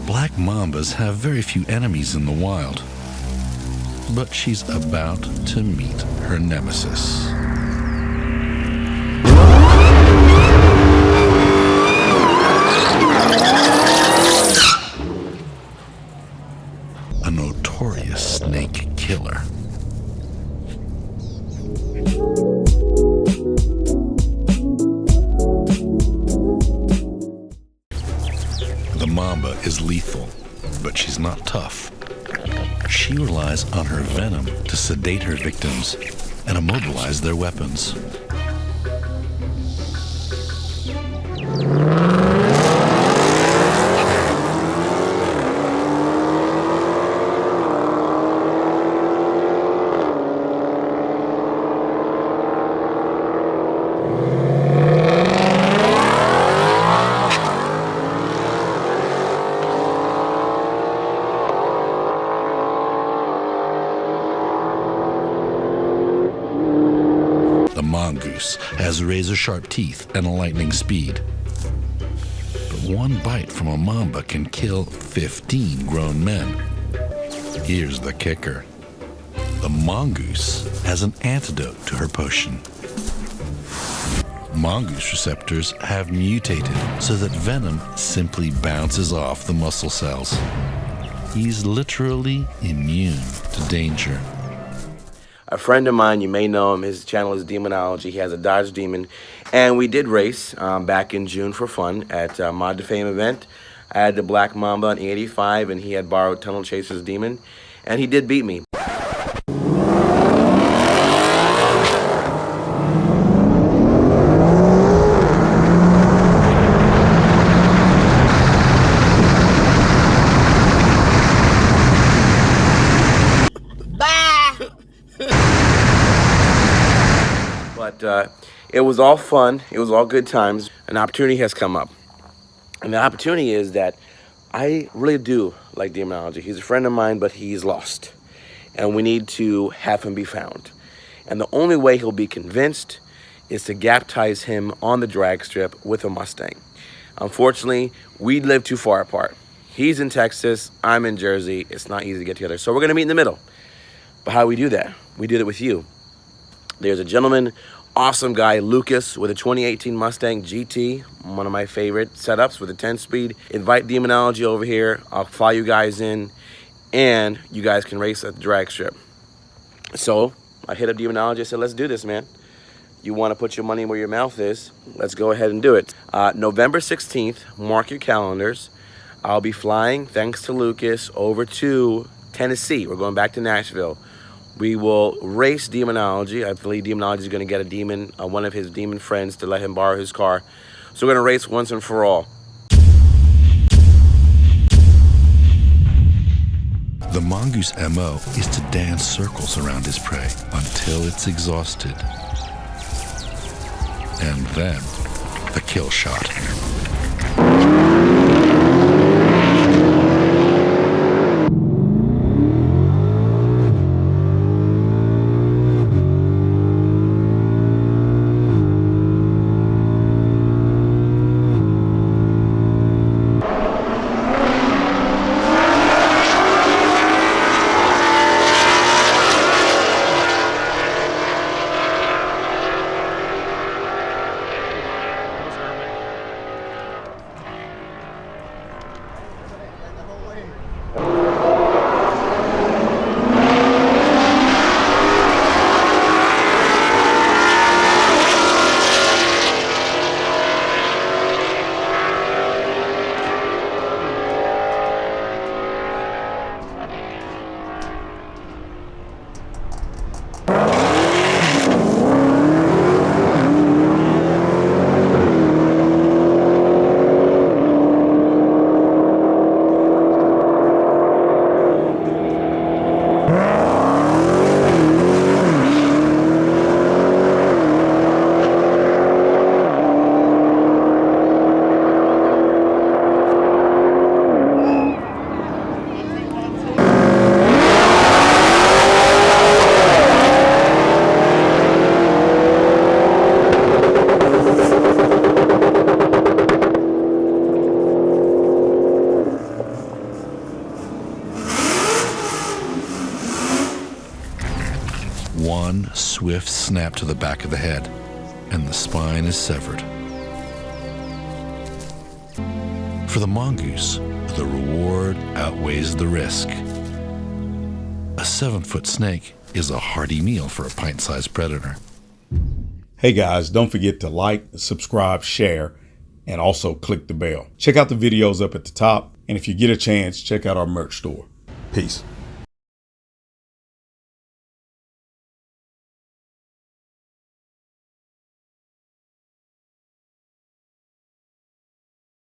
Black Mambas have very few enemies in the wild, but she's about to meet her nemesis. A notorious snake killer. The Mamba is lethal, but she's not tough. She relies on her venom to sedate her victims and immobilize their weapons. The mongoose has razor-sharp teeth and a lightning speed. But one bite from a mamba can kill 15 grown men. Here's the kicker. The mongoose has an antidote to her potion. Mongoose receptors have mutated so that venom simply bounces off the muscle cells. He's literally immune to danger. A friend of mine, you may know him, his channel is Demonology. He has a Dodge Demon. And we did race back in June for fun at a Mod to Fame event. I had the Black Mamba in 85 and he had borrowed Tunnel Chaser's Demon. And he did beat me. But it was all fun. It was all good times. An opportunity has come up. And the opportunity is that I really do like Demonology. He's a friend of mine, but he's lost. And we need to have him be found. And the only way he'll be convinced is to gap ties him on the drag strip with a Mustang. Unfortunately, we live too far apart. He's in Texas, I'm in Jersey. It's not easy to get together. So we're gonna meet in the middle. But how do we do that? We did it with you. There's a gentleman, awesome guy, Lucas, with a 2018 Mustang GT, one of my favorite setups with a 10-speed. Invite Demonology over here. I'll fly you guys in, and you guys can race at the drag strip. So I hit up Demonology. I said, let's do this, man. You want to put your money where your mouth is? Let's go ahead and do it. November 16th, mark your calendars. I'll be flying, thanks to Lucas, over to Tennessee. We're going back to Nashville. We will race Demonology. I believe Demonology is going to get a demon, one of his demon friends, to let him borrow his car. So we're going to race once and for all. The mongoose MO is to dance circles around his prey until it's exhausted. And then, the kill shot. One swift snap to the back of the head, and the spine is severed. For the mongoose, the reward outweighs the risk. A 7-foot snake is a hearty meal for a pint-sized predator. Hey guys, don't forget to like, subscribe, share, and also click the bell. Check out the videos up at the top, and if you get a chance, check out our merch store. Peace.